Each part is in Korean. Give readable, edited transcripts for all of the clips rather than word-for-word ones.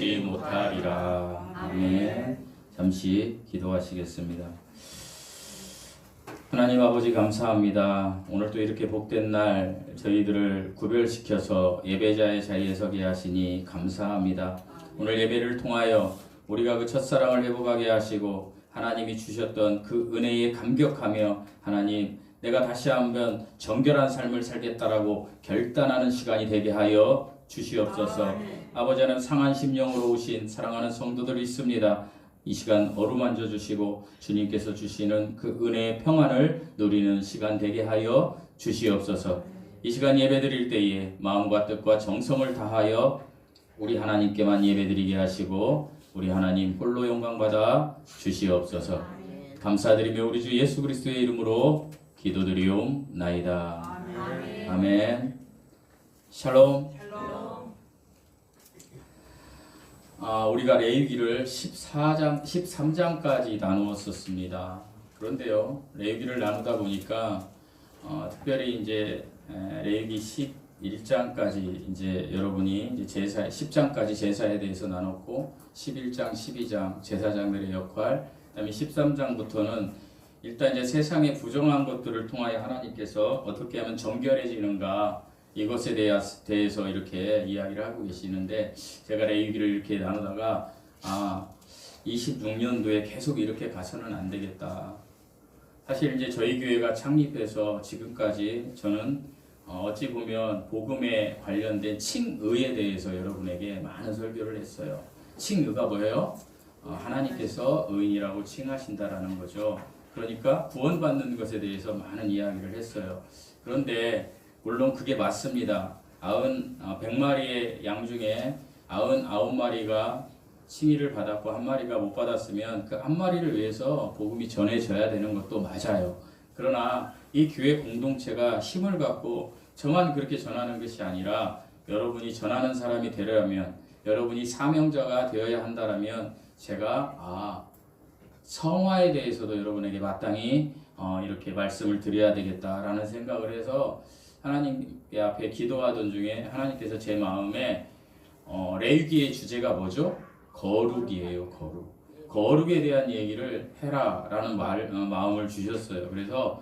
알지 못하리라. 아멘. 잠시 기도하시겠습니다. 하나님 아버지 감사합니다. 오늘 또 이렇게 복된 날 저희들을 구별시켜서 예배자의 자리에 서게 하시니 감사합니다. 오늘 예배를 통하여 우리가 그 첫사랑을 회복하게 하시고 하나님이 주셨던 그 은혜에 감격하며 하나님 내가 다시 한번 정결한 삶을 살겠다라고 결단하는 시간이 되게 하여 주시옵소서. 아버지 하나님 상한 심령으로 오신 사랑하는 성도들이 있습니다. 이 시간 어루만져 주시고 주님께서 주시는 그 은혜의 평안을 누리는 시간 되게 하여 주시옵소서. 이 시간 예배드릴 때에 마음과 뜻과 정성을 다하여 우리 하나님께만 예배드리게 하시고 우리 하나님 홀로 영광받아 주시옵소서. 감사드리며 우리 주 예수 그리스도의 이름으로 기도드리옵나이다. 아멘. 샬롬. 우리가 레위기를 13장까지 나누었었습니다. 그런데요, 레위기를 나누다 보니까 특별히 이제 레위기 11장까지 이제 여러분이 이제 제사 10장까지 제사에 대해서 나눴고 11장, 12장 제사장들의 역할, 그다음에 13장부터는 일단 이제 세상의 부정한 것들을 통하여 하나님께서 어떻게 하면 정결해지는가 이것에 대해서 이렇게 이야기를 하고 계시는데 제가 레위기를 이렇게 나누다가 26년도에 계속 이렇게 가서는 안 되겠다. 사실 이제 저희 교회가 창립해서 지금까지 저는 어찌 보면 복음에 관련된 칭의에 대해서 여러분에게 많은 설교를 했어요. 칭의가 뭐예요? 하나님께서 의인이라고 칭하신다라는 거죠. 그러니까 구원받는 것에 대해서 많은 이야기를 했어요. 그런데 물론 그게 맞습니다. 100마리의 양 중에 99마리가 칭의를 받았고 1마리가 못 받았으면 그 1마리를 위해서 복음이 전해져야 되는 것도 맞아요. 그러나 이 교회 공동체가 힘을 갖고 저만 그렇게 전하는 것이 아니라 여러분이 전하는 사람이 되려면 여러분이 사명자가 되어야 한다면 제가 성화에 대해서도 여러분에게 마땅히 이렇게 말씀을 드려야 되겠다라는 생각을 해서 하나님 앞에 기도하던 중에 하나님께서 제 마음에 레위기의 주제가 뭐죠? 거룩이에요. 거룩에 대한 얘기를 해라라는 마음을 주셨어요. 그래서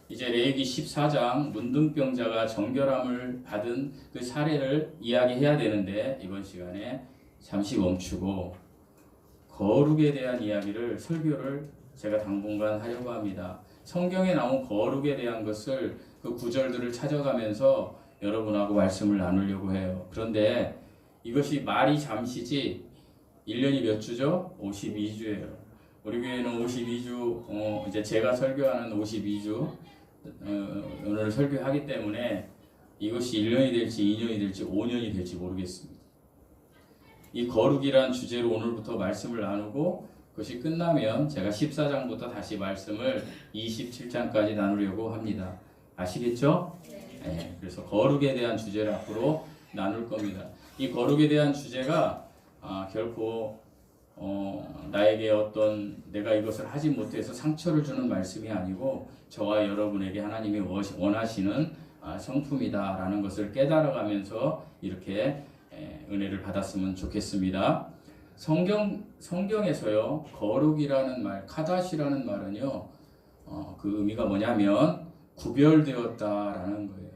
이제 레위기 14장 문둥병자가 정결함을 받은 그 사례를 이야기해야 되는데 이번 시간에 잠시 멈추고 거룩에 대한 이야기를 설교를 제가 당분간 하려고 합니다. 성경에 나온 거룩에 대한 것을 그 구절들을 찾아가면서 여러분하고 말씀을 나누려고 해요. 그런데 이것이 말이 잠시지 1년이 몇 주죠? 52주예요. 우리 교회는 52주 이제 제가 설교하는 52주 오늘 설교하기 때문에 이것이 1년이 될지 2년이 될지 5년이 될지 모르겠습니다. 이 거룩이란 주제로 오늘부터 말씀을 나누고 그것이 끝나면 제가 14장부터 다시 말씀을 27장까지 나누려고 합니다. 아시겠죠? 네. 그래서 거룩에 대한 주제를 앞으로 나눌 겁니다. 이 거룩에 대한 주제가 결코 나에게 어떤 내가 이것을 하지 못해서 상처를 주는 말씀이 아니고 저와 여러분에게 하나님이 원하시는 성품이다라는 것을 깨달아가면서 이렇게 은혜를 받았으면 좋겠습니다. 성경에서요 거룩이라는 말, 카다시라는 말은요 그 의미가 뭐냐면 구별되었다라는 거예요.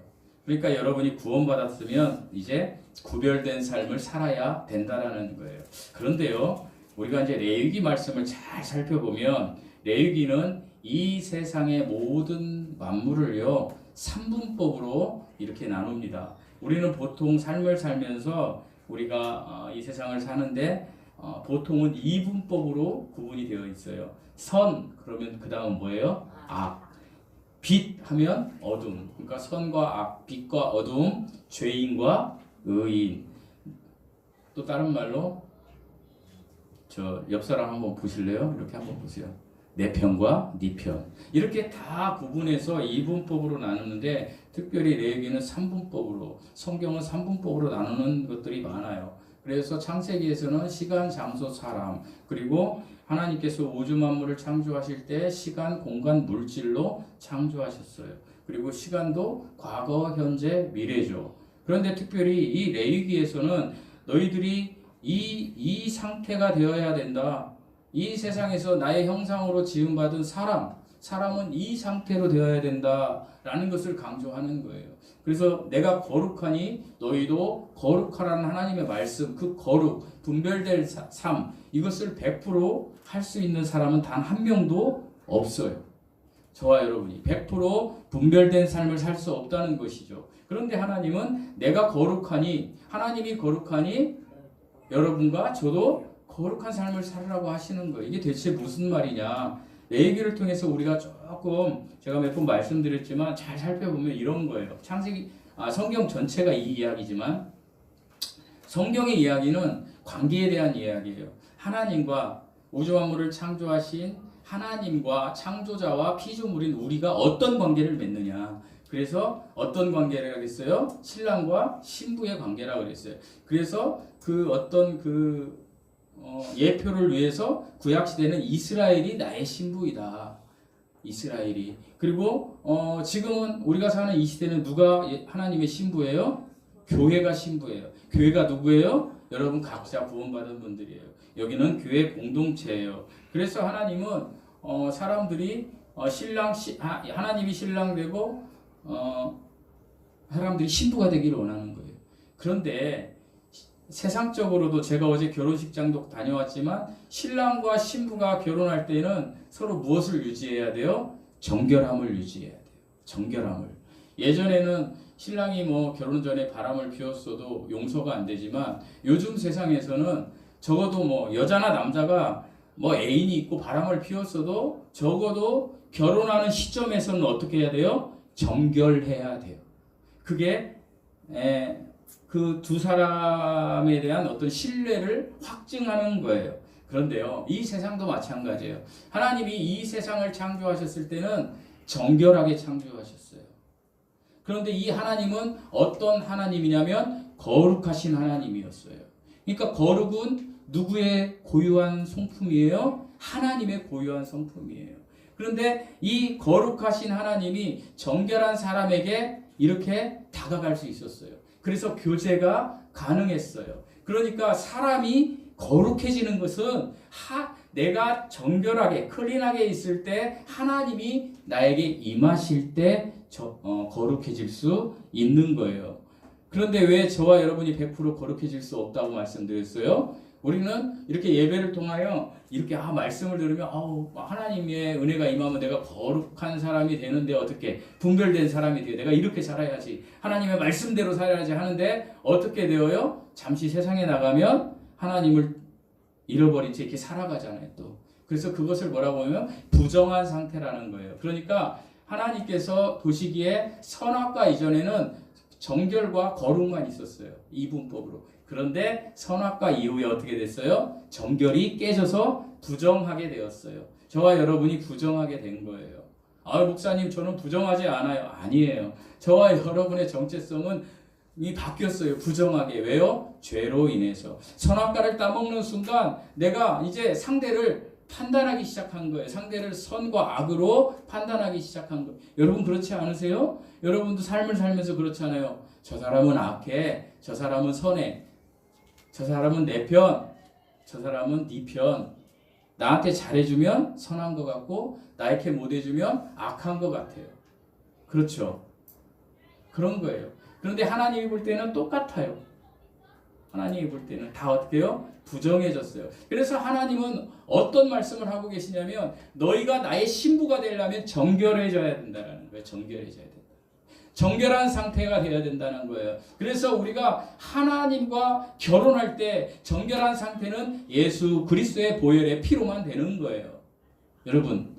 그러니까 여러분이 구원받았으면 이제 구별된 삶을 살아야 된다라는 거예요. 그런데요 우리가 이제 레위기 말씀을 잘 살펴보면 레위기는 이 세상의 모든 만물을요 3분법으로 이렇게 나눕니다. 우리는 보통 삶을 살면서 우리가 이 세상을 사는데 보통은 2분법으로 구분이 되어 있어요. 선 그러면 그 다음 뭐예요? 악. 빛 하면 어둠. 그러니까 선과 악, 빛과 어둠, 죄인과 의인. 또 다른 말로 저 옆 사람 한번 보실래요? 이렇게 한번 보세요. 내 편과 네 편. 이렇게 다 구분해서 2분법으로 나누는데 특별히 레위기는 3분법으로 성경은 3분법으로 나누는 것들이 많아요. 그래서 창세기에서는 시간, 장소, 사람 그리고 하나님께서 우주 만물을 창조하실 때 시간, 공간, 물질로 창조하셨어요. 그리고 시간도 과거, 현재, 미래죠. 그런데 특별히 이 레위기에서는 너희들이 이 상태가 되어야 된다. 이 세상에서 나의 형상으로 지음받은 사람은 이 상태로 되어야 된다라는 것을 강조하는 거예요. 그래서 내가 거룩하니 너희도 거룩하라는 하나님의 말씀, 그 거룩, 분별될 삶, 이것을 100% 할 수 있는 사람은 단 한 명도 없어요. 저와 여러분이 100% 분별된 삶을 살 수 없다는 것이죠. 그런데 하나님은 내가 거룩하니, 하나님이 거룩하니 여러분과 저도 거룩한 삶을 살으라고 하시는 거예요. 이게 대체 무슨 말이냐? 내 얘기를 통해서 우리가 조금, 제가 몇 번 말씀드렸지만 잘 살펴보면 이런 거예요. 성경 전체가 이 이야기지만 성경의 이야기는 관계에 대한 이야기예요. 하나님과 우주 만물을 창조하신 하나님과 창조자와 피조물인 우리가 어떤 관계를 맺느냐. 그래서 어떤 관계를 하겠어요? 신랑과 신부의 관계라고 그랬어요. 그래서 그 어떤 예표를 위해서 구약시대는 이스라엘이 나의 신부이다. 이스라엘이. 그리고 지금은 우리가 사는 이 시대는 누가 하나님의 신부예요? 교회가 신부예요. 교회가 누구예요? 여러분 각자 구원받은 분들이에요. 여기는 교회 공동체예요. 그래서 하나님은 사람들이 하나님이 신랑 되고 사람들이 신부가 되기를 원하는 거예요. 그런데 세상적으로도 제가 어제 결혼식장도 다녀왔지만 신랑과 신부가 결혼할 때는 서로 무엇을 유지해야 돼요? 정결함을 유지해야 돼요. 정결함을. 예전에는 신랑이 결혼 전에 바람을 피웠어도 용서가 안 되지만 요즘 세상에서는 적어도 여자나 남자가 애인이 있고 바람을 피웠어도 적어도 결혼하는 시점에서는 어떻게 해야 돼요? 정결해야 돼요. 그게 그 두 사람에 대한 어떤 신뢰를 확증하는 거예요. 그런데요, 이 세상도 마찬가지예요. 하나님이 이 세상을 창조하셨을 때는 정결하게 창조하셨어요. 그런데 이 하나님은 어떤 하나님이냐면 거룩하신 하나님이었어요. 그러니까 거룩은 누구의 고유한 성품이에요? 하나님의 고유한 성품이에요. 그런데 이 거룩하신 하나님이 정결한 사람에게 이렇게 다가갈 수 있었어요. 그래서 교제가 가능했어요. 그러니까 사람이 거룩해지는 것은 내가 정결하게 클린하게 있을 때 하나님이 나에게 임하실 때 거룩해질 수 있는 거예요. 그런데 왜 저와 여러분이 100% 거룩해질 수 없다고 말씀드렸어요? 우리는 이렇게 예배를 통하여 이렇게 말씀을 들으면 하나님의 은혜가 임하면 내가 거룩한 사람이 되는데 어떻게 분별된 사람이 돼요. 내가 이렇게 살아야지. 하나님의 말씀대로 살아야지 하는데 어떻게 되어요? 잠시 세상에 나가면 하나님을 잃어버린 채 이렇게 살아가잖아요. 또 그래서 그것을 뭐라고 하면 부정한 상태라는 거예요. 그러니까 하나님께서 보시기에 선악과 이전에는 정결과 거룩만 있었어요. 이분법으로. 그런데 선악과 이후에 어떻게 됐어요? 정결이 깨져서 부정하게 되었어요. 저와 여러분이 부정하게 된 거예요. 목사님 저는 부정하지 않아요. 아니에요. 저와 여러분의 정체성은 이 바뀌었어요. 부정하게. 왜요? 죄로 인해서. 선악과를 따먹는 순간 내가 이제 상대를 판단하기 시작한 거예요. 상대를 선과 악으로 판단하기 시작한 거예요. 여러분 그렇지 않으세요? 여러분도 삶을 살면서 그렇잖아요. 저 사람은 악해. 저 사람은 선해. 저 사람은 내 편. 저 사람은 네 편. 나한테 잘해주면 선한 것 같고 나에게 못해주면 악한 것 같아요. 그렇죠? 그런 거예요. 그런데 하나님이 볼 때는 똑같아요. 하나님이 볼 때는 다 어떻게 해요? 부정해졌어요. 그래서 하나님은 어떤 말씀을 하고 계시냐면 너희가 나의 신부가 되려면 정결해져야 된다는 거예요. 정결해져야 된다. 정결한 상태가 되어야 된다는 거예요. 그래서 우리가 하나님과 결혼할 때 정결한 상태는 예수 그리스도의 보혈의 피로만 되는 거예요. 여러분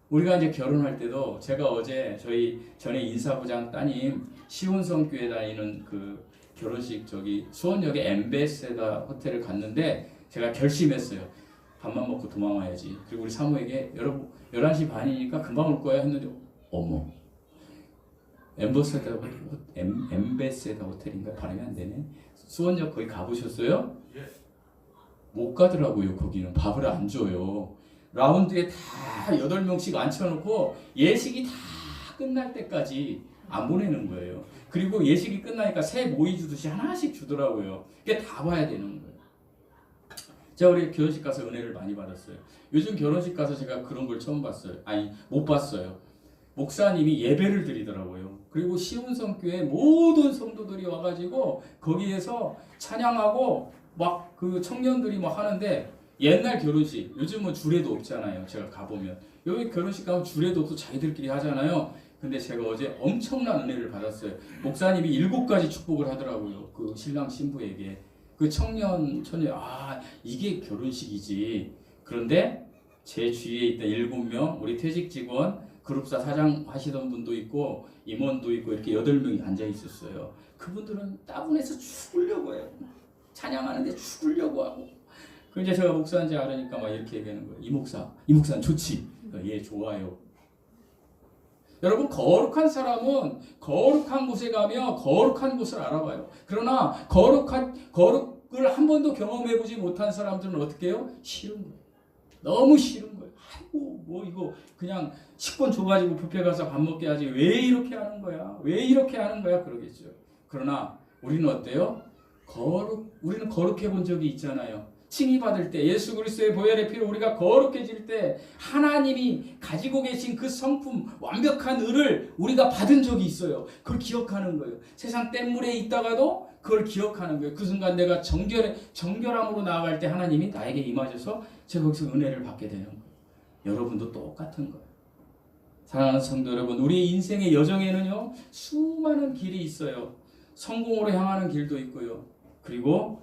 우리가 이제 결혼할 때도 제가 어제 저희 전에 인사부장 따님 시온성 교회 다니는 그 결혼식 수원역에 엠베세다 호텔을 갔는데 제가 결심했어요. 밥만 먹고 도망와야지. 그리고 우리 사모에게 여러분 11시 반이니까 금방 올 거야 했는데 어머 엠베세다 호텔인가 발음이 안 되네. 수원역 거기 가보셨어요? 못 가더라고요. 거기는 밥을 안 줘요. 라운드에 다 8명씩 앉혀놓고 예식이 다 끝날 때까지 안 보내는 거예요. 그리고 예식이 끝나니까 새 모이 주듯이 하나씩 주더라고요. 그게 다 봐야 되는 거예요. 제가 우리 결혼식 가서 은혜를 많이 받았어요. 요즘 결혼식 가서 제가 그런 걸 처음 봤어요. 아니, 못 봤어요. 목사님이 예배를 드리더라고요. 그리고 시운성교회 모든 성도들이 와가지고 거기에서 찬양하고 막 그 청년들이 막 하는데, 옛날 결혼식, 요즘은 주례도 없잖아요. 제가 가보면 여기 결혼식 가면 주례도 없고 자기들끼리 하잖아요. 근데 제가 어제 엄청난 은혜를 받았어요. 목사님이 7가지 축복을 하더라고요. 그 신랑 신부에게. 그 청년 이게 결혼식이지. 그런데 제 주위에 있던 7명 우리 퇴직 직원, 그룹사 사장 하시던 분도 있고 임원도 있고 이렇게 8명이 앉아 있었어요. 그분들은 따분해서 죽으려고 해요. 찬양하는데 죽으려고 하고. 그 이제 제가 목사인지 알으니까 막 이렇게 얘기하는 거예요. 이 목사는 좋지. 예, 좋아요. 여러분, 거룩한 사람은 거룩한 곳에 가며 거룩한 곳을 알아봐요. 그러나 거룩을 한 번도 경험해보지 못한 사람들은 어떻게 해요? 싫은 거예요. 너무 싫은 거예요. 아이고, 뭐 이거 그냥 식권 줘가지고 뷔페 가서 밥 먹게 하지. 왜 이렇게 하는 거야? 왜 이렇게 하는 거야? 그러겠죠. 그러나 우리는 어때요? 우리는 거룩해 본 적이 있잖아요. 칭의받을 때, 예수 그리스도의 보혈의 피로 우리가 거룩해질 때 하나님이 가지고 계신 그 성품, 완벽한 의를 우리가 받은 적이 있어요. 그걸 기억하는 거예요. 세상 뗏물에 있다가도 그걸 기억하는 거예요. 그 순간 내가 정결함으로 나아갈 때 하나님이 나에게 임하셔서 제가 거기서 은혜를 받게 되는 거예요. 여러분도 똑같은 거예요. 사랑하는 성도 여러분, 우리의 인생의 여정에는요, 수많은 길이 있어요. 성공으로 향하는 길도 있고요. 그리고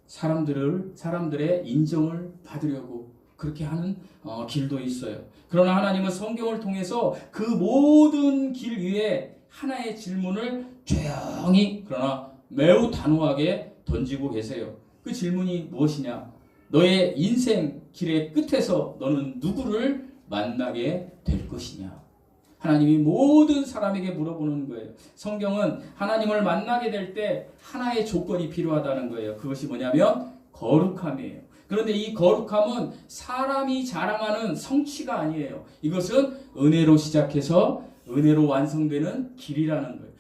사람들의 인정을 받으려고 그렇게 하는 길도 있어요. 그러나 하나님은 성경을 통해서 그 모든 길 위에 하나의 질문을 조용히 그러나 매우 단호하게 던지고 계세요. 그 질문이 무엇이냐? 너의 인생 길의 끝에서 너는 누구를 만나게 될 것이냐? 하나님이 모든 사람에게 물어보는 거예요. 성경은 하나님을 만나게 될 때 하나의 조건이 필요하다는 거예요. 그것이 뭐냐면 거룩함이에요. 그런데 이 거룩함은 사람이 자랑하는 성취가 아니에요. 이것은 은혜로 시작해서 은혜로 완성되는 길이라는 거예요.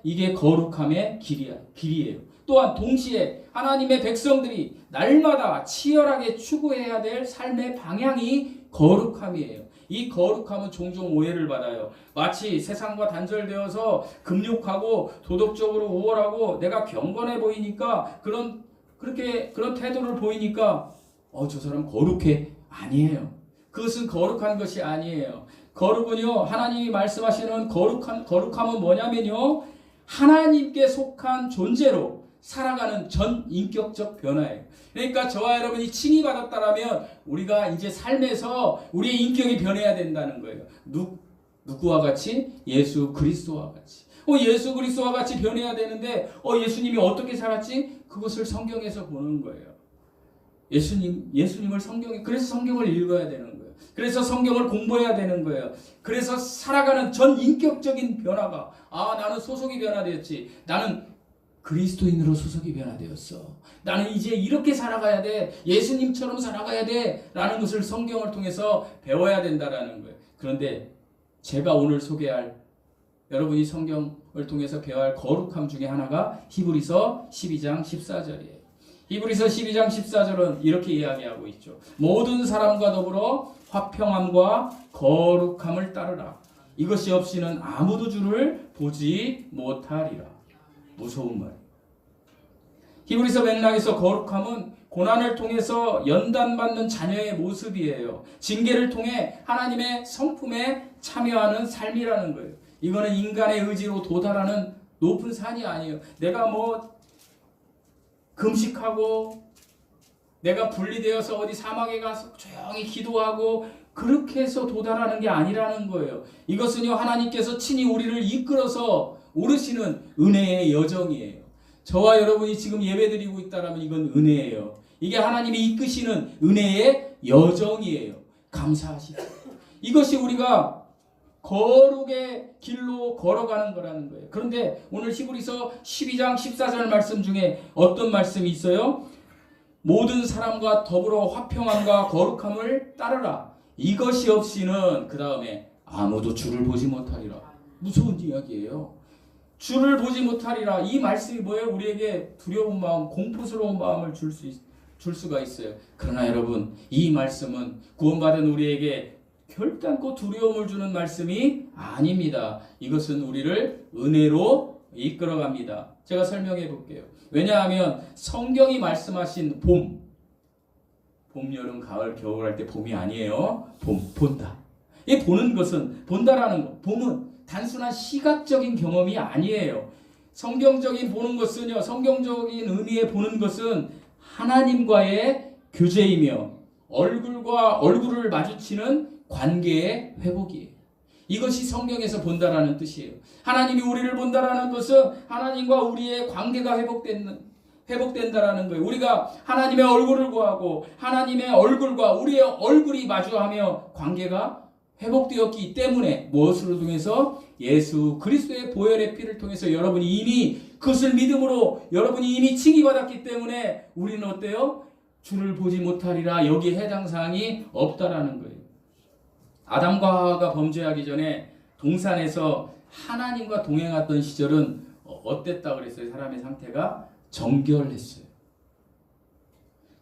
이게 거룩함의 길이에요. 또한 동시에 하나님의 백성들이 날마다 치열하게 추구해야 될 삶의 방향이 거룩함이에요. 이 거룩함은 종종 오해를 받아요. 마치 세상과 단절되어서 금욕하고 도덕적으로 우월하고 내가 경건해 보이니까 그런 태도를 보이니까 저 사람 거룩해. 아니에요. 그것은 거룩한 것이 아니에요. 거룩은요, 하나님이 말씀하시는 거룩함은 뭐냐면요, 하나님께 속한 존재로 살아가는 전 인격적 변화예요. 그러니까 저와 여러분이 칭의받았다라면 우리가 이제 삶에서 우리의 인격이 변해야 된다는 거예요. 누구와 같이? 예수 그리스도와 같이. 예수 그리스도와 같이 변해야 되는데 예수님이 어떻게 살았지? 그것을 성경에서 보는 거예요. 예수님을 그래서 성경을 읽어야 되는 거예요. 그래서 성경을 공부해야 되는 거예요. 그래서 살아가는 전 인격적인 변화가 나는 소속이 변화되었지. 나는 그리스도인으로 소속이 변화되었어. 나는 이제 이렇게 살아가야 돼. 예수님처럼 살아가야 돼. 라는 것을 성경을 통해서 배워야 된다라는 거예요. 그런데 제가 오늘 소개할 여러분이 성경을 통해서 배워야 할 거룩함 중에 하나가 히브리서 12장 14절이에요. 히브리서 12장 14절은 이렇게 이야기하고 있죠. 모든 사람과 더불어 화평함과 거룩함을 따르라. 이것이 없이는 아무도 주를 보지 못하리라. 무서운 말. 히브리서 맥락에서 거룩함은 고난을 통해서 연단받는 자녀의 모습이에요. 징계를 통해 하나님의 성품에 참여하는 삶이라는 거예요. 이거는 인간의 의지로 도달하는 높은 산이 아니에요. 내가 금식하고 내가 분리되어서 어디 사막에 가서 조용히 기도하고 그렇게 해서 도달하는 게 아니라는 거예요. 이것은요, 하나님께서 친히 우리를 이끌어서 오르시는 은혜의 여정이에요. 저와 여러분이 지금 예배드리고 있다면 이건 은혜예요. 이게 하나님이 이끄시는 은혜의 여정이에요. 감사하시고 이것이 우리가 거룩의 길로 걸어가는 거라는 거예요. 그런데 오늘 히브리서 12장 14절 말씀 중에 어떤 말씀이 있어요? 모든 사람과 더불어 화평함과 거룩함을 따르라. 이것이 없이는 그 다음에 아무도 주를 보지 못하리라. 무서운 이야기예요. 주를 보지 못하리라. 이 말씀이 뭐예요? 우리에게 두려운 마음, 공포스러운 마음을 줄 줄 수가 있어요. 그러나 여러분, 이 말씀은 구원받은 우리에게 결단코 두려움을 주는 말씀이 아닙니다. 이것은 우리를 은혜로 이끌어갑니다. 제가 설명해 볼게요. 왜냐하면 성경이 말씀하신 봄, 여름, 가을, 겨울 할 때 봄이 아니에요. 본다. 이 보는 것은, 본다라는 것, 봄은 단순한 시각적인 경험이 아니에요. 성경적인 보는 것은요, 성경적인 의미의 보는 것은 하나님과의 교제이며 얼굴과 얼굴을 마주치는 관계의 회복이에요. 이것이 성경에서 본다라는 뜻이에요. 하나님이 우리를 본다라는 것은 하나님과 우리의 관계가 회복된다라는 거예요. 우리가 하나님의 얼굴을 구하고 하나님의 얼굴과 우리의 얼굴이 마주하며 관계가 회복되었기 때문에 무엇으로 통해서? 예수 그리스도의 보혈의 피를 통해서 여러분이 이미 그것을 믿음으로 여러분이 이미 칭의받았기 때문에 우리는 어때요? 주를 보지 못하리라, 여기에 해당 사항이 없다라는 거예요. 아담과 하와가 범죄하기 전에 동산에서 하나님과 동행했던 시절은 어땠다 그랬어요? 사람의 상태가 정결했어요.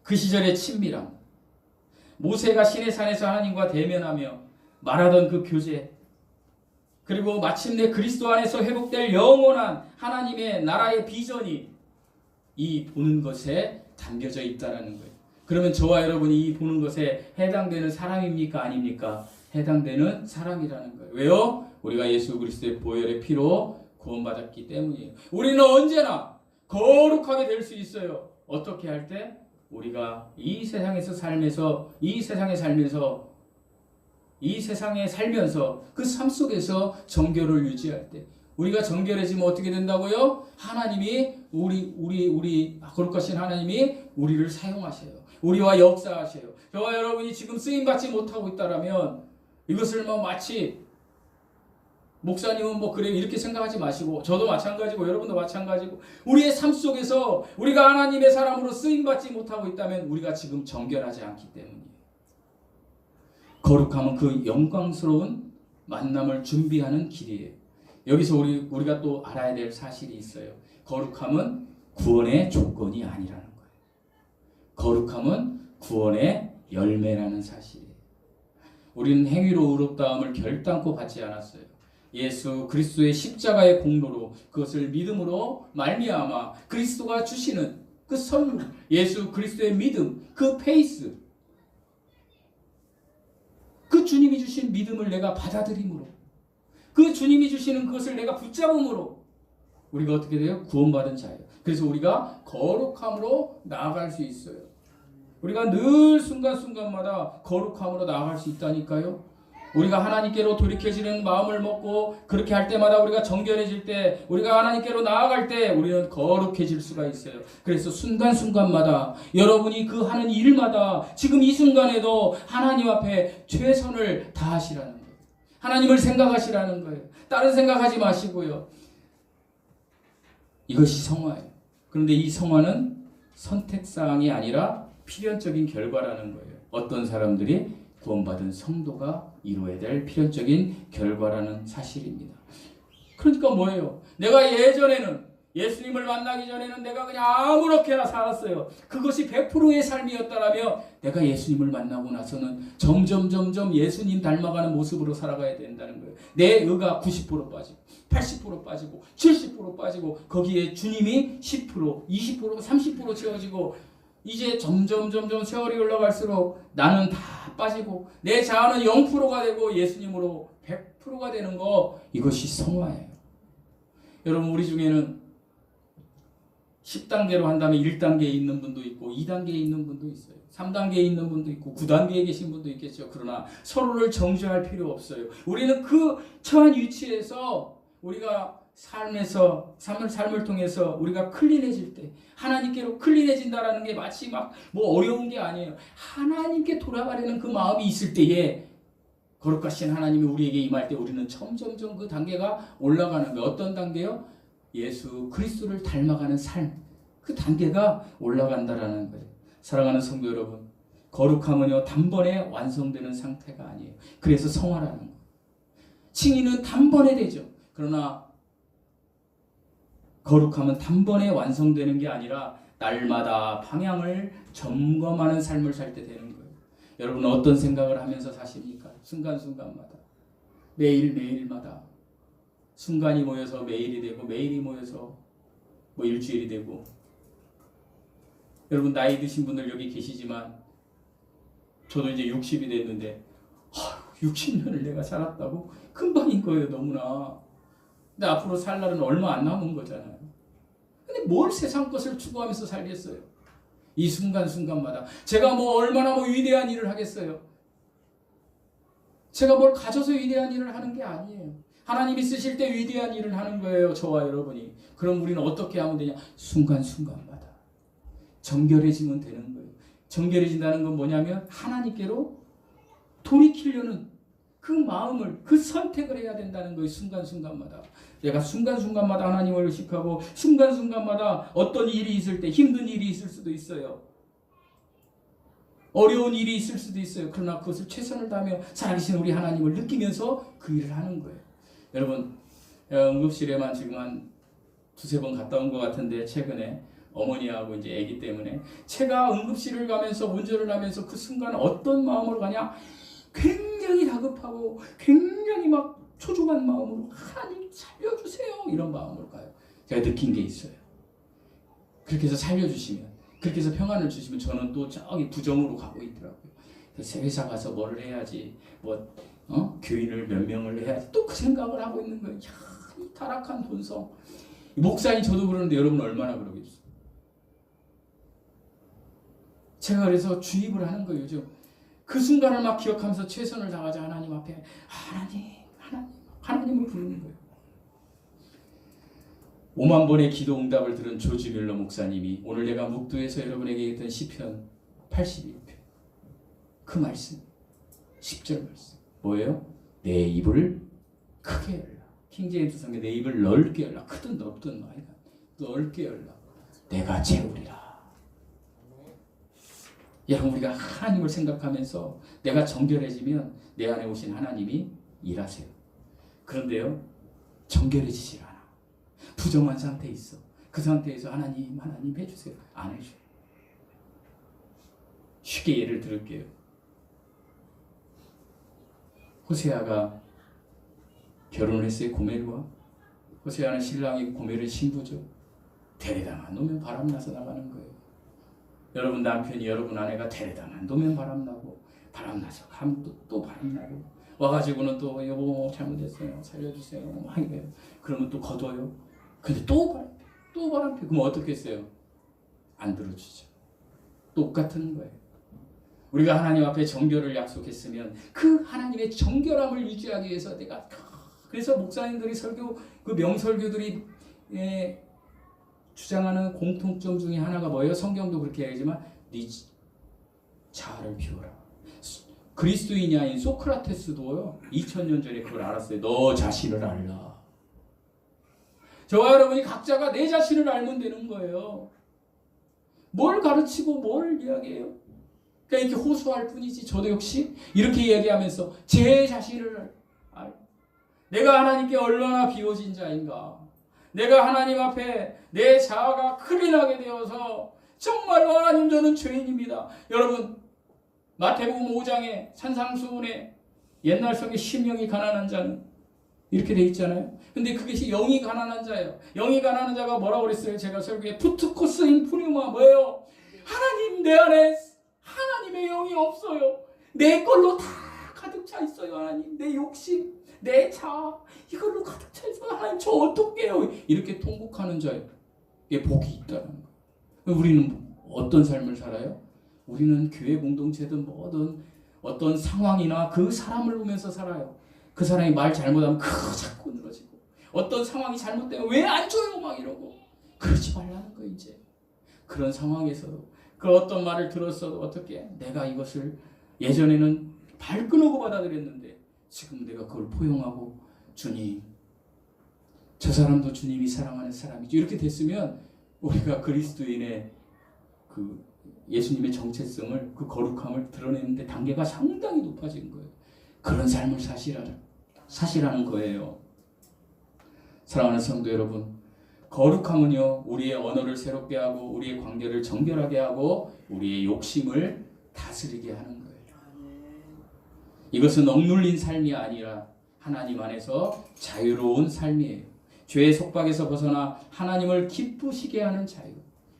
그 시절의 친밀함, 모세가 시내산에서 하나님과 대면하며 말하던 그 교제, 그리고 마침내 그리스도 안에서 회복될 영원한 하나님의 나라의 비전이 이 보는 것에 담겨져 있다는 거예요. 그러면 저와 여러분이 이 보는 것에 해당되는 사람입니까? 아닙니까? 해당되는 사람이라는 거예요. 왜요? 우리가 예수 그리스도의 보혈의 피로 구원받았기 때문이에요. 우리는 언제나 거룩하게 될 수 있어요. 어떻게 할 때? 우리가 이 세상에 살면서 그 삶 속에서 정결을 유지할 때, 우리가 정결해지면 어떻게 된다고요? 하나님이 우리 거룩하신 하나님이 우리를 사용하셔요. 우리와 역사하셔요. 저와 여러분이 지금 쓰임 받지 못하고 있다라면 이것을 마치 목사님은 그래 이렇게 생각하지 마시고, 저도 마찬가지고 여러분도 마찬가지고, 우리의 삶 속에서 우리가 하나님의 사람으로 쓰임 받지 못하고 있다면 우리가 지금 정결하지 않기 때문이에요. 거룩함은 그 영광스러운 만남을 준비하는 길이에요. 여기서 우리가 또 알아야 될 사실이 있어요. 거룩함은 구원의 조건이 아니라는 거예요. 거룩함은 구원의 열매라는 사실이에요. 우리는 행위로 의롭다함을 결단코 받지 않았어요. 예수 그리스도의 십자가의 공로로, 그것을 믿음으로 말미암아 그리스도가 주시는 그 선물, 예수 그리스도의 믿음, 그 페이스, 그 주님이 주신 믿음을 내가 받아들임으로, 그 주님이 주시는 그것을 내가 붙잡음으로 우리가 어떻게 돼요? 구원받은 자예요. 그래서 우리가 거룩함으로 나아갈 수 있어요. 우리가 늘 순간순간마다 거룩함으로 나아갈 수 있다니까요. 우리가 하나님께로 돌이켜지는 마음을 먹고 그렇게 할 때마다 우리가 정결해질 때, 우리가 하나님께로 나아갈 때 우리는 거룩해질 수가 있어요. 그래서 순간순간마다 여러분이 그 하는 일마다 지금 이 순간에도 하나님 앞에 최선을 다하시라는 거예요. 하나님을 생각하시라는 거예요. 다른 생각하지 마시고요. 이것이 성화예요. 그런데 이 성화는 선택사항이 아니라 필연적인 결과라는 거예요. 어떤 사람들이 구원받은 성도가 이루어야 될 필연적인 결과라는 사실입니다. 그러니까 뭐예요? 내가 예전에는, 예수님을 만나기 전에는 내가 그냥 아무렇게나 살았어요. 그것이 100%의 삶이었다라면 내가 예수님을 만나고 나서는 점점 예수님 닮아가는 모습으로 살아가야 된다는 거예요. 내 의가 90% 빠지고 80% 빠지고 70% 빠지고 거기에 주님이 10%, 20%, 30% 채워지고, 이제 점점 세월이 올라갈수록 나는 다 빠지고 내 자아는 0%가 되고 예수님으로 100%가 되는 거, 이것이 성화예요. 여러분, 우리 중에는 10단계로 한다면 1단계에 있는 분도 있고 2단계에 있는 분도 있어요. 3단계에 있는 분도 있고 9단계에 계신 분도 있겠죠. 그러나 서로를 정죄할 필요 없어요. 우리는 그 처한 위치에서 우리가 삶을 통해서 우리가 클린해질 때, 하나님께로 클린해진다라는 게 마치 어려운 게 아니에요. 하나님께 돌아가려는 그 마음이 있을 때에 거룩하신 하나님이 우리에게 임할 때 우리는 점점 그 단계가 올라가는 거예요. 어떤 단계요? 예수 그리스도를 닮아가는 삶, 그 단계가 올라간다라는 거예요. 사랑하는 성도 여러분, 거룩함은요 단번에 완성되는 상태가 아니에요. 그래서 성화라는 거예요. 칭의는 단번에 되죠. 그러나 거룩함은 단번에 완성되는 게 아니라 날마다 방향을 점검하는 삶을 살 때 되는 거예요. 여러분 어떤 생각을 하면서 사십니까? 순간순간마다, 매일매일마다 순간이 모여서 매일이 되고 매일이 모여서 뭐 일주일이 되고. 여러분 나이 드신 분들 여기 계시지만 저도 이제 60이 됐는데 60년을 내가 살았다고? 금방인 거예요 너무나. 근데 앞으로 살 날은 얼마 안 남은 거잖아요. 근데 뭘 세상 것을 추구하면서 살겠어요? 이 순간순간마다 제가 뭐 얼마나 뭐 위대한 일을 하겠어요? 제가 뭘 가져서 위대한 일을 하는 게 아니에요. 하나님이 쓰실 때 위대한 일을 하는 거예요, 저와 여러분이. 그럼 우리는 어떻게 하면 되냐? 순간순간마다 정결해지면 되는 거예요. 정결해진다는 건 뭐냐면 하나님께로 돌이키려는 그 마음을, 그 선택을 해야 된다는 거예요. 순간순간마다. 내가 순간순간마다 하나님을 의식하고 순간순간마다 어떤 일이 있을 때, 힘든 일이 있을 수도 있어요. 어려운 일이 있을 수도 있어요. 그러나 그것을 최선을 다하며 살아계신 우리 하나님을 느끼면서 그 일을 하는 거예요. 여러분 응급실에만 지금 한 두세 번 갔다 온 것 같은데, 최근에 어머니하고 이제 아기 때문에 제가 응급실을 가면서 운전을 하면서 그 순간 어떤 마음으로 가냐? 굉장히 다급하고 굉장히 막 초조한 마음으로 하나님 살려주세요 이런 마음으로 가요. 제가 느낀 게 있어요. 그렇게 해서 살려주시면, 그렇게 해서 평안을 주시면 저는 또 저기 부정으로 가고 있더라고요. 그래서 회사 가서 뭐를 해야지, 교인을 몇 명을 해야지, 또 그 생각을 하고 있는 거예요. 이 타락한 본성. 목사님 저도 그러는데 여러분 얼마나 그러겠어요? 제가 그래서 주입을 하는 거예요. 요즘 그 순간을 막 기억하면서 최선을 다하자. 하나님 앞에 하나님을 부르는 거예요. 5만 번의 기도 응답을 들은 조지 밀러 목사님이 오늘 내가 묵도에서 여러분에게 했던 시편 81편 그 말씀 10절 말씀 뭐예요? 내 입을 크게 열라. 킹제임스 성경 내 입을 넓게 열라. 크든 넓든 많이 넓게 열라. 내가 채우리라. 여러분 우리가 하나님을 생각하면서 내가 정결해지면 내 안에 오신 하나님이 일하세요. 그런데요 정결해지질 않아. 부정한 상태에 있어. 그 상태에서 하나님 해주세요. 안 해줘요. 쉽게 예를 들을게요. 호세아가 결혼을 했어요. 고멜과. 호세아는 신랑이고 고멜은 신부죠. 데려다만 놓으면 바람나서 나가는 거예요. 여러분 남편이 여러분 아내가 데려다만 놓으면 바람나고, 바람나서 가면 또 바람나고, 와가지고는 또 여보 잘못했어요 살려주세요 막 이래요. 그러면 또 걷어요. 근데 또 바람피. 그럼 어떻게 했어요? 안 들어주죠. 똑같은 거예요. 우리가 하나님 앞에 정결을 약속했으면 그 하나님의 정결함을 유지하기 위해서 내가, 그래서 목사님들이 설교, 그 명설교들이 주장하는 공통점 중에 하나가 뭐예요? 성경도 그렇게 얘기하지만 네 자아를 비워라. 그리스도인이 아닌 소크라테스도요 2000년 전에 그걸 알았어요. 너 자신을 알라. 저와 여러분이 각자가 내 자신을 알면 되는 거예요. 뭘 가르치고 뭘 이야기해요? 그러니까 이렇게 호소할 뿐이지. 저도 역시 이렇게 이야기하면서 제 자신을 내가 하나님께 얼마나 비워진 자인가. 내가 하나님 앞에 내 자아가 클린하게 되어서 정말로 하나님 저는 죄인입니다. 여러분 마태복음 5장에 산상수훈에 옛날 성에 심령이 가난한 자는 이렇게 돼 있잖아요. 근데 그것이 영이 가난한 자예요. 영이 가난한 자가 뭐라고 그랬어요? 제가 설교에 푸트코스 인프리마 뭐예요? 하나님 내 안에 하나님의 영이 없어요. 내 걸로 다 가득 차 있어요. 하나님 내 욕심, 내 자아 이걸로 가득 차 있어요. 하나님 저 어떡해요? 이렇게 통곡하는 자에 복이 있다는 거예요. 우리는 어떤 삶을 살아요? 우리는 교회 공동체든 뭐든 어떤 상황이나 그 사람을 보면서 살아요. 그 사람이 말 잘못하면 그거 자꾸 늘어지고, 어떤 상황이 잘못되면 왜 안 줘요 막 이러고. 그러지 말라는 거. 이제 그런 상황에서도 그 어떤 말을 들었어도 어떻게 내가 이것을 예전에는 발끈하고 받아들였는데 지금 내가 그걸 포용하고 주님 저 사람도 주님이 사랑하는 사람이죠 이렇게 됐으면 우리가 그리스도인의 그 예수님의 정체성을, 그 거룩함을 드러내는데 단계가 상당히 높아진 거예요. 그런 삶을 사시라는 거예요. 사랑하는 성도 여러분, 거룩함은요, 우리의 언어를 새롭게 하고 우리의 관계를 정결하게 하고 우리의 욕심을 다스리게 하는 거예요. 이것은 억눌린 삶이 아니라 하나님 안에서 자유로운 삶이에요. 죄의 속박에서 벗어나 하나님을 기쁘시게 하는 자유,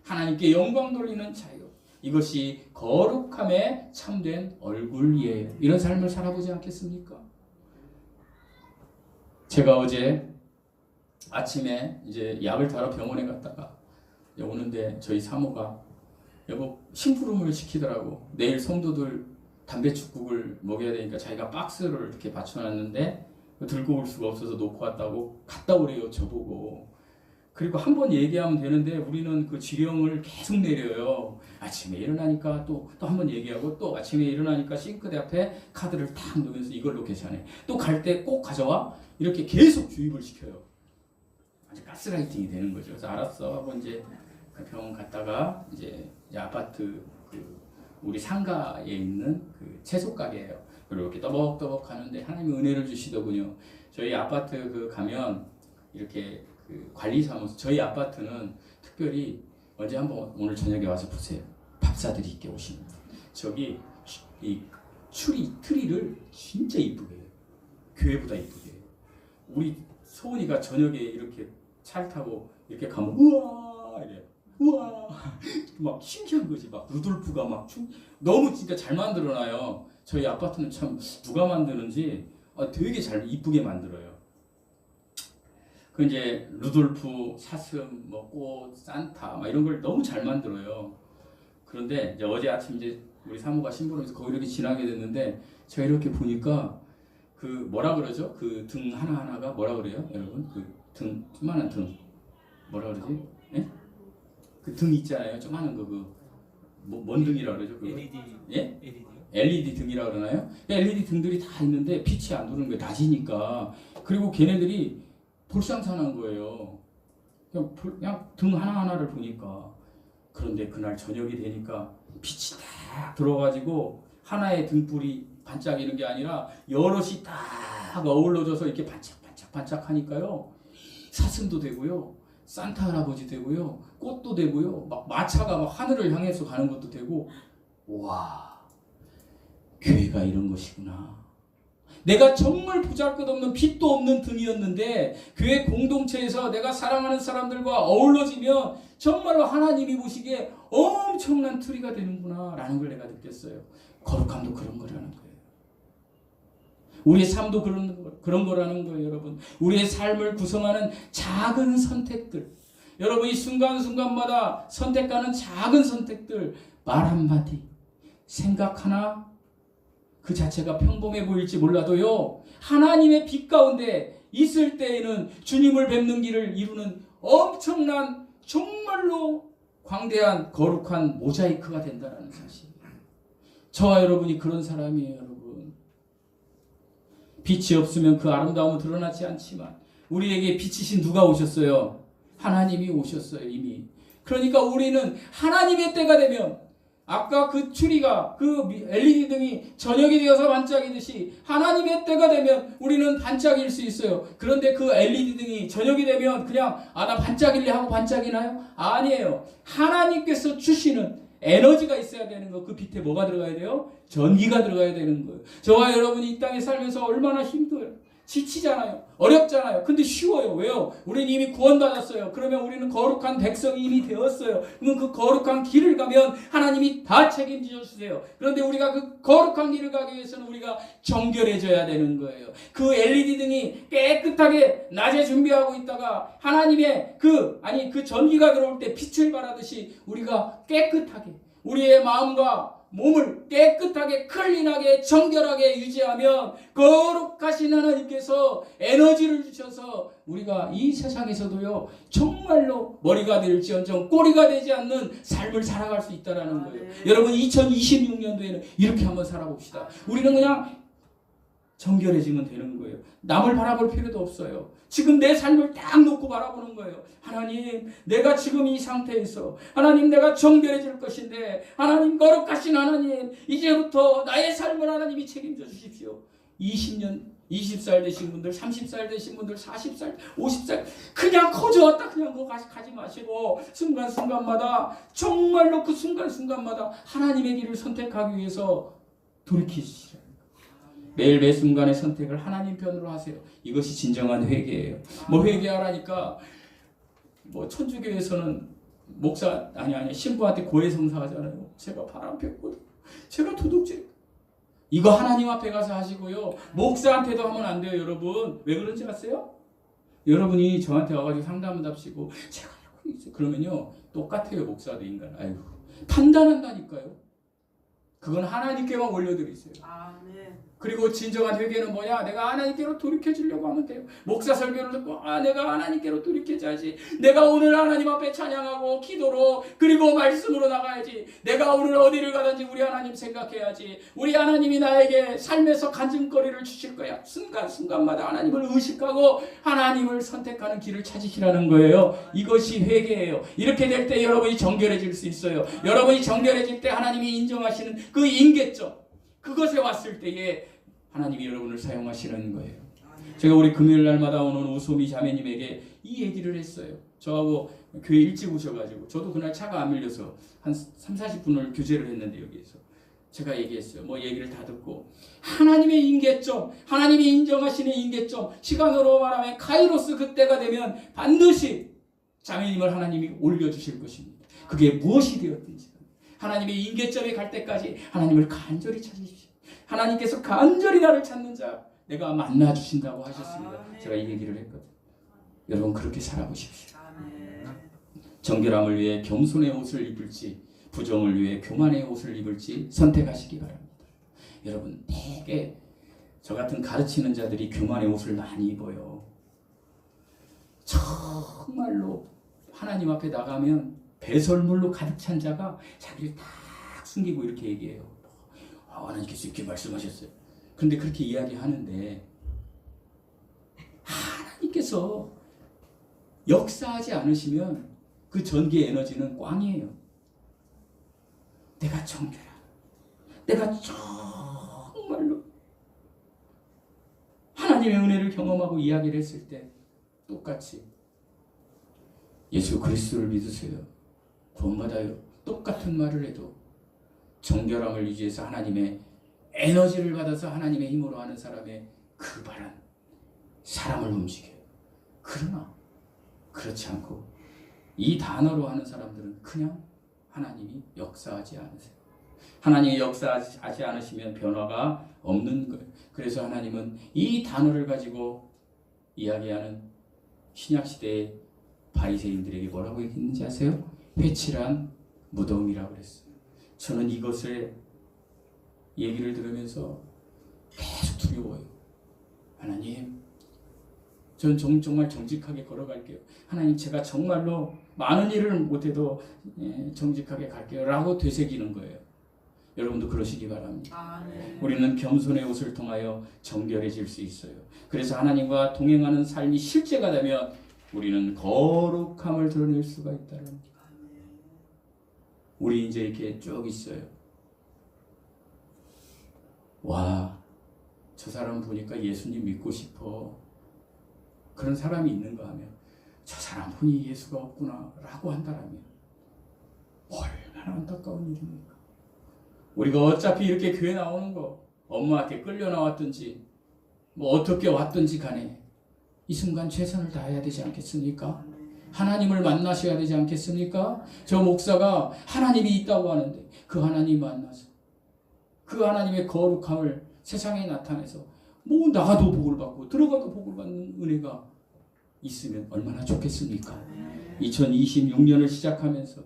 하나님께 영광 돌리는 자유, 이것이 거룩함에 참된 얼굴이에요. 이런 삶을 살아보지 않겠습니까? 제가 어제 아침에 이제 약을 타러 병원에 갔다가 오는데 저희 사모가 여보 심부름을 시키더라고. 내일 성도들 담배죽국을 먹여야 되니까 자기가 박스를 이렇게 받쳐놨는데 들고 올 수가 없어서 놓고 왔다고 갔다 오래요, 저보고. 그리고 한 번 얘기하면 되는데 우리는 그 지령을 계속 내려요. 아침에 일어나니까 또 한 번 얘기하고 또 아침에 일어나니까 싱크대 앞에 카드를 탁 놓으면서 이걸로 계산해. 또 갈 때 꼭 가져와. 이렇게 계속 주입을 시켜요. 아주 가스라이팅이 되는 거죠. 그래서 알았어 하고 이제 그 병원 갔다가 이제 아파트 그 우리 상가에 있는 그 채소 가게예요. 이렇게 떠벅떠벅 가는데 하나님이 은혜를 주시더군요. 저희 아파트 그 가면 이렇게 그 관리사무소, 저희 아파트는 특별히 언제 한번 오늘 저녁에 와서 보세요. 밥사들이 오시는 저기 이 트리를 진짜 이쁘게 해요. 교회보다 이쁘게 해요. 우리 소은이가 저녁에 이렇게 차를 타고 이렇게 가면 우와 이래. 우와 막 신기한 거지. 막 루돌프가 막 너무 진짜 잘 만들어놔요. 저희 아파트는 참 누가 만드는지 되게 잘 이쁘게 만들어요. 그 이제 루돌프, 사슴, 뭐 꽃, 산타 막 이런 걸 너무 잘 만들어요. 그런데 이제 어제 아침 이제 우리 사모가 심부름해서 거기 이렇게 지나게 됐는데 제가 이렇게 보니까 그 뭐라 그러죠? 그 등 하나하나가 뭐라 그래요, 여러분? 그 등 조그만한 등 뭐라 그러지? 예? 그 등 있잖아요, 조그만한 거 뭔 등이라 그러죠? 그거? LED. 예? LED요? LED 등이라 그러나요? LED 등들이 다 있는데 빛이 안 도는 거예요. 낮이니까. 그리고 걔네들이 볼상사난 거예요. 그냥 등 하나하나를 보니까. 그런데 그날 저녁이 되니까 빛이 딱 들어가지고 하나의 등불이 반짝이는 게 아니라 여럿이 딱 어우러져서 이렇게 반짝반짝 하니까요. 사슴도 되고요. 산타 할아버지 되고요. 꽃도 되고요. 막 마차가 막 하늘을 향해서 가는 것도 되고. 와, 교회가 이런 것이구나. 내가 정말 보잘것없는 빛도 없는 등이었는데 교회 공동체에서 내가 사랑하는 사람들과 어우러지면 정말로 하나님이 보시기에 엄청난 트리가 되는구나 라는 걸 내가 느꼈어요. 거룩함도 그런 거라는 거예요. 우리의 삶도 그런 거라는 거예요, 여러분. 우리의 삶을 구성하는 작은 선택들, 여러분 이 순간순간마다 선택하는 작은 선택들, 말 한마디, 생각 하나, 그 자체가 평범해 보일지 몰라도요, 하나님의 빛 가운데 있을 때에는 주님을 뵙는 길을 이루는 엄청난 정말로 광대한 거룩한 모자이크가 된다는 사실이에요. 저와 여러분이 그런 사람이에요, 여러분. 빛이 없으면 그 아름다움은 드러나지 않지만 우리에게 빛이신 누가 오셨어요? 하나님이 오셨어요, 이미. 그러니까 우리는 하나님의 때가 되면 아까 그 추리가 그 LED 등이 저녁이 되어서 반짝이듯이 하나님의 때가 되면 우리는 반짝일 수 있어요. 그런데 그 LED 등이 저녁이 되면 그냥 나 반짝일래 하고 반짝이나요? 아니에요. 하나님께서 주시는 에너지가 있어야 되는 거. 그 빛에 뭐가 들어가야 돼요? 전기가 들어가야 되는 거예요. 저와 여러분이 이 땅에 살면서 얼마나 힘들어요. 지치잖아요. 어렵잖아요. 근데 쉬워요. 왜요? 우리는 이미 구원받았어요. 그러면 우리는 거룩한 백성이 이미 되었어요. 그러면 그 거룩한 길을 가면 하나님이 다 책임져 주세요. 그런데 우리가 그 거룩한 길을 가기 위해서는 우리가 정결해져야 되는 거예요. 그 LED 등이 깨끗하게 낮에 준비하고 있다가 하나님의 그 전기가 들어올 때 빛을 발하듯이 우리가 깨끗하게 우리의 마음과 몸을 깨끗하게 클린하게 정결하게 유지하면 거룩하신 하나님께서 에너지를 주셔서 우리가 이 세상에서도요 정말로 머리가 될지언정 꼬리가 되지 않는 삶을 살아갈 수 있다는 거예요. 여러분 2026년도에는 이렇게 한번 살아봅시다. 우리는 그냥 정결해지면 되는 거예요. 남을 바라볼 필요도 없어요. 지금 내 삶을 딱 놓고 바라보는 거예요. 하나님, 내가 지금 이 상태에서 하나님 내가 정결해질 것인데 하나님 거룩하신 하나님 이제부터 나의 삶을 하나님이 책임져 주십시오. 20년 20살 되신 분들, 30살 되신 분들, 40살, 50살 그냥 커져왔다 그냥 그거 가지 마시고 순간순간마다 정말로 그 순간순간마다 하나님의 길을 선택하기 위해서 돌이키시라. 매일 매 순간의 선택을 하나님 편으로 하세요. 이것이 진정한 회개예요. 뭐 회개하라니까 뭐 천주교에서는 목사 아니 신부한테 고해성사 하잖아요. 제가 바람 폈거든. 제가 도둑질. 이거 하나님 앞에 가서 하시고요. 목사한테도 하면 안 돼요, 여러분. 왜 그런지 아세요? 여러분이 저한테 와가지고 상담답시고 제가 이러고 있어요. 그러면요 똑같아요, 목사도 인간. 아이고 판단한다니까요. 그건 하나님께만 올려드리세요. 아멘. 그리고 진정한 회개는 뭐냐? 내가 하나님께로 돌이켜지려고 하면 돼요. 목사 설교를 듣고 내가 하나님께로 돌이켜져야지. 내가 오늘 하나님 앞에 찬양하고 기도로 그리고 말씀으로 나가야지. 내가 오늘 어디를 가든지 우리 하나님 생각해야지. 우리 하나님이 나에게 삶에서 간증거리를 주실 거야. 순간순간마다 하나님을 의식하고 하나님을 선택하는 길을 찾으시라는 거예요. 이것이 회개예요. 이렇게 될 때 여러분이 정결해질 수 있어요. 여러분이 정결해질 때 하나님이 인정하시는 그 임계점, 그것에 왔을 때에 하나님이 여러분을 사용하시는 거예요. 제가 우리 금요일 날마다 오는 우소미 자매님에게 이 얘기를 했어요. 저하고 교회 일찍 오셔가지고 저도 그날 차가 안 밀려서 한 30-40분을 교제를 했는데 여기에서 제가 얘기했어요. 뭐 얘기를 다 듣고 하나님의 임계점, 하나님이 인정하시는 임계점, 시간으로 말하면 카이로스 그때가 되면 반드시 자매님을 하나님이 올려주실 것입니다. 그게 무엇이 되었든지 하나님의 임계점에 갈 때까지 하나님을 간절히 찾으십시오. 하나님께서 간절히 나를 찾는 자 내가 만나주신다고 하셨습니다. 아멘. 제가 이 얘기를 했거든요. 여러분 그렇게 살아보십시오. 아멘. 정결함을 위해 겸손의 옷을 입을지 부정을 위해 교만의 옷을 입을지 선택하시기 바랍니다. 여러분 되게 저 같은 가르치는 자들이 교만의 옷을 많이 입어요. 정말로 하나님 앞에 나가면 배설물로 가득 찬 자가 자기를 다 숨기고 이렇게 얘기해요. 하나님께서 이렇게 말씀하셨어요. 그런데 그렇게 이야기하는데 하나님께서 역사하지 않으시면 그 전기의 에너지는 꽝이에요. 내가 정결한, 내가 정말로 하나님의 은혜를 경험하고 이야기를 했을 때 똑같이 예수 그리스도를 믿으세요. 구원받아요. 똑같은 말을 해도 정결함을 유지해서 하나님의 에너지를 받아서 하나님의 힘으로 하는 사람의 그 발은 사람을 움직여요. 그러나 그렇지 않고 이 단어로 하는 사람들은 그냥 하나님이 역사하지 않으세요. 하나님이 역사하지 않으시면 변화가 없는 거예요. 그래서 하나님은 이 단어를 가지고 이야기하는 신약시대의 바리새인들에게 뭐라고 얘기했는지 아세요? 회칠한 무덤이라고 그랬어요. 저는 이것을 얘기를 들으면서 계속 두려워요. 하나님, 전 정말 정직하게 걸어갈게요. 하나님, 제가 정말로 많은 일을 못해도 정직하게 갈게요 라고 되새기는 거예요. 여러분도 그러시기 바랍니다. 우리는 겸손의 옷을 통하여 정결해질 수 있어요. 그래서 하나님과 동행하는 삶이 실제가 되면 우리는 거룩함을 드러낼 수가 있다는 거예요. 우리 이제 이렇게 쭉 있어요. 와, 저 사람 보니까 예수님 믿고 싶어. 그런 사람이 있는가 하면 저 사람 보니 예수가 없구나 라고 한다면 얼마나 안타까운 일입니까? 우리가 어차피 이렇게 교회 나오는 거 엄마한테 끌려 나왔든지 뭐 어떻게 왔든지 간에 이 순간 최선을 다해야 되지 않겠습니까? 하나님을 만나셔야 되지 않겠습니까? 저 목사가 하나님이 있다고 하는데 그 하나님 만나서 그 하나님의 거룩함을 세상에 나타내서 뭐 나가도 복을 받고 들어가도 복을 받는 은혜가 있으면 얼마나 좋겠습니까? 2026년을 시작하면서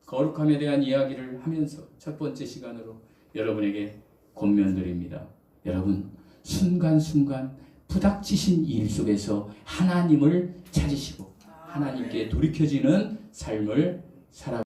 거룩함에 대한 이야기를 하면서 첫 번째 시간으로 여러분에게 권면드립니다. 여러분 순간순간 부닥치신 일 속에서 하나님을 찾으시고 하나님께 돌이켜지는 삶을 살아